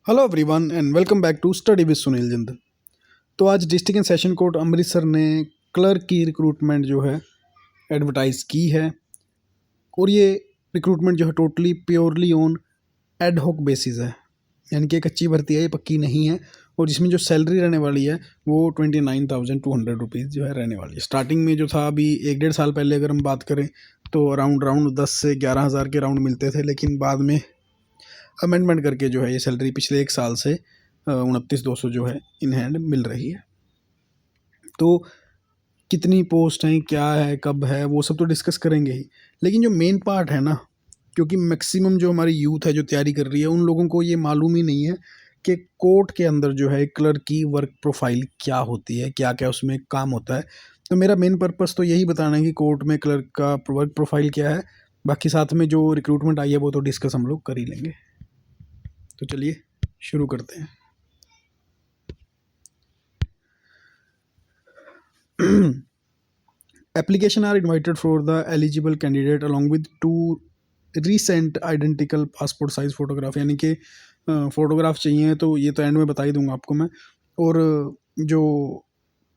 Hello everyone and welcome back to study with Sunil Jindal. तो आज district and session court Amritsar ने clerk की recruitment जो है एडवर्टाइज की है। और ये रिक्रूटमेंट जो है totally purely on ad hoc basis है, यानी कि एक अच्छी भर्ती है, ये पक्की नहीं है। और जिसमें जो सैलरी रहने वाली है वो 29,200 रुपीज़ जो है रहने वाली है। स्टार्टिंग में जो था अभी 1-1.5 साल पहले अगर हम बात करें तो राउंड 10 से 11,000 के राउंड मिलते थे, लेकिन बाद में अमेंडमेंट करके जो है ये सैलरी पिछले 1 साल से 29,200 जो है इन हैंड मिल रही है। तो कितनी पोस्ट हैं, क्या है, कब है, वो सब तो डिस्कस करेंगे ही, लेकिन जो मेन पार्ट है ना, क्योंकि मैक्सिमम जो हमारी यूथ है जो तैयारी कर रही है उन लोगों को ये मालूम ही नहीं है कि कोर्ट के अंदर जो है क्लर्क की वर्क प्रोफाइल क्या होती है, क्या क्या उसमें काम होता है। तो मेरा मेन पर्पस तो यही बताना है कि कोर्ट में क्लर्क का वर्क प्रोफाइल क्या है। बाकी साथ में जो रिक्रूटमेंट आई है वो तो डिस्कस हम लोग कर ही लेंगे। तो चलिए शुरू करते हैं। Application are invited for the eligible candidate along with two recent identical passport size photograph, यानी कि फोटोग्राफ चाहिए, तो ये तो एंड में बता ही दूंगा आपको मैं। और जो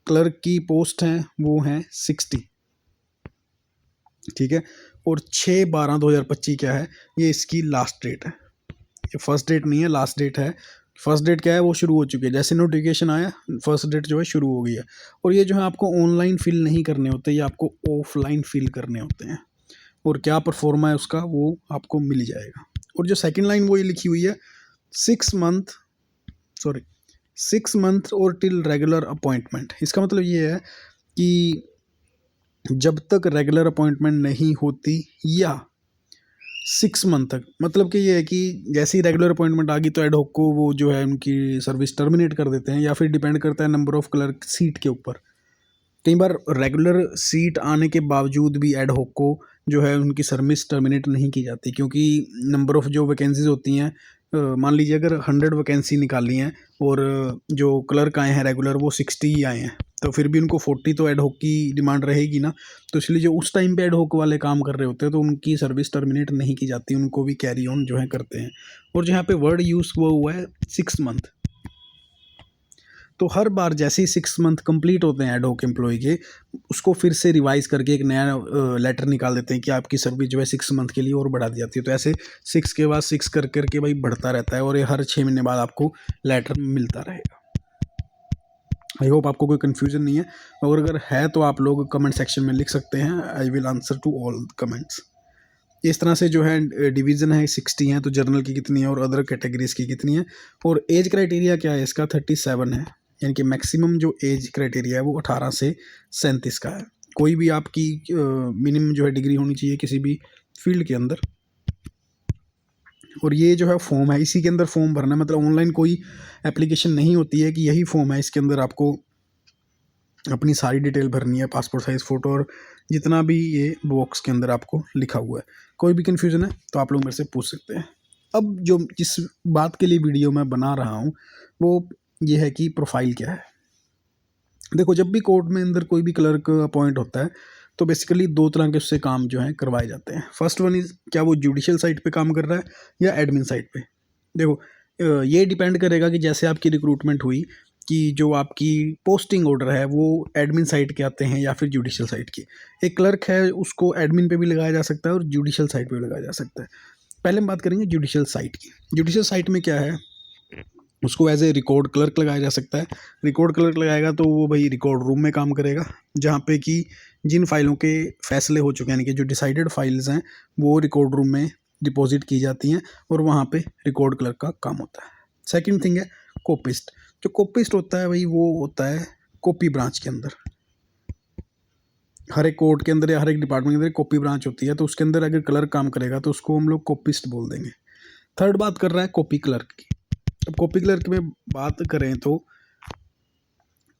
क्लर्क की पोस्ट हैं वो हैं 60, ठीक है। और 6/12/2025 क्या है, ये इसकी लास्ट डेट है। ये फर्स्ट डेट नहीं है, लास्ट डेट है। फर्स्ट डेट क्या है, वो शुरू हो चुकी है, जैसे नोटिफिकेशन आया फर्स्ट डेट जो है शुरू हो गई है। और ये जो है आपको ऑनलाइन फिल नहीं करने होते, ये आपको ऑफलाइन फिल करने होते हैं। और क्या परफॉर्मा है उसका वो आपको मिल जाएगा। और जो सेकंड लाइन वो ये लिखी हुई है 6 मंथ, सॉरी 6 मंथ और टिल रेगुलर अपॉइंटमेंट। इसका मतलब ये है कि जब तक रेगुलर अपॉइंटमेंट नहीं होती या 6 मंथ तक, मतलब कि ये है कि जैसे ही रेगुलर अपॉइंटमेंट आ गई तो एड हॉक को वो जो है उनकी सर्विस टर्मिनेट कर देते हैं, या फिर डिपेंड करता है नंबर ऑफ क्लर्क सीट के ऊपर। कई बार रेगुलर सीट आने के बावजूद भी एड हॉक को जो है उनकी सर्विस टर्मिनेट नहीं की जाती, क्योंकि नंबर ऑफ जो वैकेंसीज होती हैं, मान लीजिए अगर 100 वैकेंसी निकाली हैं और जो क्लर्क आए हैं रेगुलर वो 60 ही आए हैं, तो फिर भी उनको 40 तो एड हॉक की डिमांड रहेगी ना। तो इसलिए जो उस टाइम पे एड हॉक वाले काम कर रहे होते हैं तो उनकी सर्विस टर्मिनेट नहीं की जाती, उनको भी कैरी ऑन जो है करते हैं। और जो यहाँ पे वर्ड यूज़ हुआ है 6 मंथ, तो हर बार जैसे ही 6 मंथ कंप्लीट होते हैं एड हॉक एम्प्लॉय के, उसको फिर से रिवाइज करके एक नया लेटर निकाल देते हैं कि आपकी सर्विस जो है 6 मंथ के लिए और बढ़ा दी जाती है। तो ऐसे 6 के बाद 6 कर करके भाई बढ़ता रहता है, और ये हर 6 महीने बाद आपको लेटर मिलता रहेगा। आई होप आपको कोई कन्फ्यूजन नहीं है, और अगर है तो आप लोग कमेंट सेक्शन में लिख सकते हैं, I will answer to all comments. इस तरह से जो है डिवीज़न है 60 है, तो जर्नल की कितनी है और अदर कैटेगरीज की कितनी है। और एज क्राइटेरिया क्या है इसका, 37 है, यानी कि मैक्सिमम जो एज क्राइटेरिया है वो 18 से 37 का है। कोई भी आपकी मिनिमम जो है डिग्री होनी चाहिए किसी भी फील्ड के अंदर। और ये जो है फॉर्म है, इसी के अंदर फॉर्म भरना है, मतलब ऑनलाइन कोई एप्लीकेशन नहीं होती है कि यही फॉर्म है, इसके अंदर आपको अपनी सारी डिटेल भरनी है, पासपोर्ट साइज़ फ़ोटो और जितना भी ये बॉक्स के अंदर आपको लिखा हुआ है। कोई भी कन्फ्यूज़न है तो आप लोग मेरे से पूछ सकते हैं। अब जो जिस बात के लिए वीडियो मैं बना रहा हूँ वो ये है कि प्रोफाइल क्या है। देखो, जब भी कोर्ट में अंदर कोई भी क्लर्क अपॉइंट होता है तो बेसिकली 2 तरह के उससे काम जो हैं करवाए जाते हैं। फर्स्ट वन इज़, क्या वो जुडिशियल साइड पे काम कर रहा है या एडमिन साइड पे। देखो, ये डिपेंड करेगा कि जैसे आपकी रिक्रूटमेंट हुई कि जो आपकी पोस्टिंग ऑर्डर है वो एडमिन साइड के आते हैं या फिर जुडिशियल साइड के। एक क्लर्क है उसको एडमिन पे भी लगाया जा सकता है और जुडिशियल साइड पे भी लगाया जा सकता है। पहले हम बात करेंगे जुडिशियल साइड की। जुडिशियल साइड में क्या है, उसको एज ए रिकॉर्ड क्लर्क लगाया जा सकता है। रिकॉर्ड क्लर्क लगाएगा तो वो भाई रिकॉर्ड रूम में काम करेगा, जहाँ पे कि जिन फाइलों के फैसले हो चुके हैं, यानी कि जो डिसाइडेड फाइल्स हैं वो रिकॉर्ड रूम में डिपॉजिट की जाती हैं, और वहाँ पे रिकॉर्ड क्लर्क का काम होता है। सेकंड थिंग है कॉपिस्ट। जो कॉपिस्ट होता है भाई वो होता है कॉपी ब्रांच के अंदर। हर एक कोर्ट के अंदर या हर एक डिपार्टमेंट के अंदर कॉपी ब्रांच होती है, तो उसके अंदर अगर क्लर्क काम करेगा तो उसको हम लोग कॉपिस्ट बोल देंगे। थर्ड बात कर रहा है कॉपी क्लर्क की। अब कॉपी क्लर्क में बात करें तो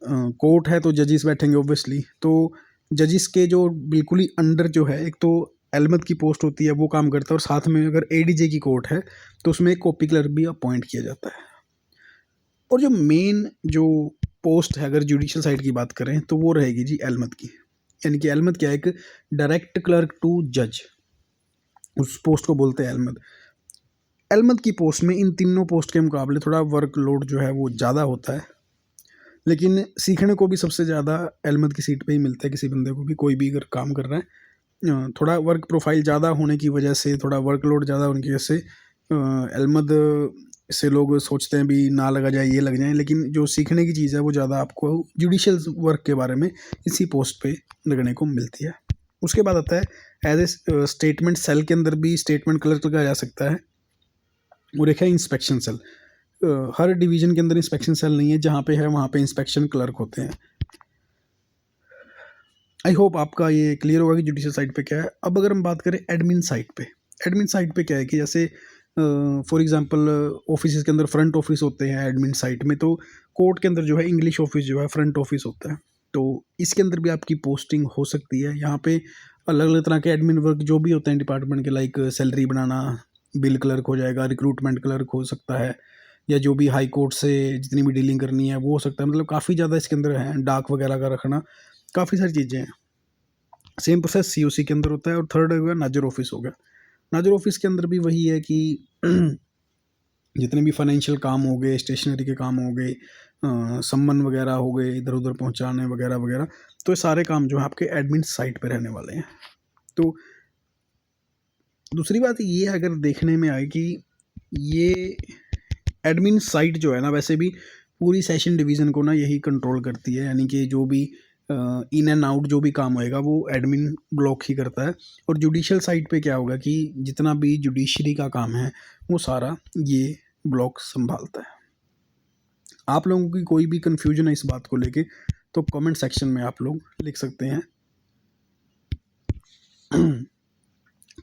कोर्ट है तो जजिस बैठेंगे ऑब्वियसली, तो जजिस के जो बिल्कुल ही अंडर जो है, एक तो एलमद की पोस्ट होती है वो काम करता है, और साथ में अगर एडीजे की कोर्ट है तो उसमें एक कॉपी क्लर्क भी अपॉइंट किया जाता है। और जो मेन जो पोस्ट है अगर जुडिशियल साइड की बात करें तो वो रहेगी जी एलमद की, यानी कि एलमद क्या है, एक डायरेक्ट क्लर्क टू जज, उस पोस्ट को बोलते हैं एलमद। एलमद की पोस्ट में इन तीनों पोस्ट के मुकाबले थोड़ा वर्कलोड जो है वो ज़्यादा होता है, लेकिन सीखने को भी सबसे ज़्यादा एलमद की सीट पे ही मिलता है। किसी बंदे को भी, कोई भी अगर काम कर रहा है, थोड़ा वर्क प्रोफाइल ज़्यादा होने की वजह से, थोड़ा वर्कलोड ज़्यादा होने की वजह से एलमद से लोग सोचते हैं भी ना लगा जाए, ये लग जाए, लेकिन जो सीखने की चीज़ है वो ज़्यादा आपको जुडिशियल वर्क के बारे में इसी पोस्ट पे लगने को मिलती है। उसके बाद आता है एज ए स्टेटमेंट सेल के अंदर भी स्टेटमेंट क्लर्क लगाया जा सकता है, और एक है इंस्पेक्शन सेल। हर डिवीजन के अंदर इंस्पेक्शन सेल नहीं है, जहाँ पे है वहाँ पे इंस्पेक्शन क्लर्क होते हैं। आई होप आपका ये क्लियर होगा कि जुडिशियल साइड पे क्या है। अब अगर हम बात करें एडमिन साइड पे, एडमिन साइड पे क्या है कि जैसे फॉर एग्जांपल ऑफिस के अंदर फ्रंट ऑफिस होते हैं एडमिन साइड में, तो कोर्ट के अंदर जो है इंग्लिश ऑफिस जो है फ्रंट ऑफिस होता है, तो इसके अंदर भी आपकी पोस्टिंग हो सकती है। यहाँ पे अलग अलग तरह के एडमिन वर्क जो भी होते हैं डिपार्टमेंट के, लाइक सैलरी बनाना, बिल क्लर्क हो जाएगा, रिक्रूटमेंट क्लर्क हो सकता है, या जो भी हाई कोर्ट से जितनी भी डीलिंग करनी है वो हो सकता है। मतलब काफ़ी ज़्यादा इसके अंदर है, डाक वगैरह का रखना, काफ़ी सारी चीज़ें हैं। सेम प्रोसेस सीओसी के अंदर होता है। और थर्ड हो गया नाजर ऑफिस हो गया। नाजर ऑफिस के अंदर भी वही है कि जितने भी फाइनेंशियल काम हो गए, स्टेशनरी के काम हो गए, सम्मन वगैरह हो गए, इधर उधर पहुंचाने वगैरह वगैरह, तो ये सारे काम जो है आपके एडमिन साइट पे रहने वाले हैं। तो दूसरी बात ये अगर देखने में आए कि ये एडमिन साइट जो है ना, वैसे भी पूरी सेशन डिवीज़न को ना यही कंट्रोल करती है, यानी कि जो भी इन एंड आउट जो भी काम होएगा वो एडमिन ब्लॉक ही करता है। और जुडिशियल साइट पे क्या होगा कि जितना भी जुडिशरी का काम है वो सारा ये ब्लॉक संभालता है। आप लोगों की कोई भी कंफ्यूजन है इस बात को लेके तो कमेंट सेक्शन में आप लोग लिख सकते हैं।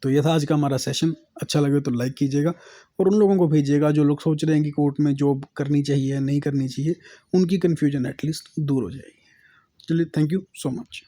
तो ये था आज का हमारा सेशन। अच्छा लगे तो लाइक कीजिएगा और उन लोगों को भेजिएगा जो लोग सोच रहे हैं कि कोर्ट में जॉब करनी चाहिए नहीं करनी चाहिए, उनकी कन्फ्यूजन एटलीस्ट दूर हो जाएगी। चलिए, थैंक यू सो मच।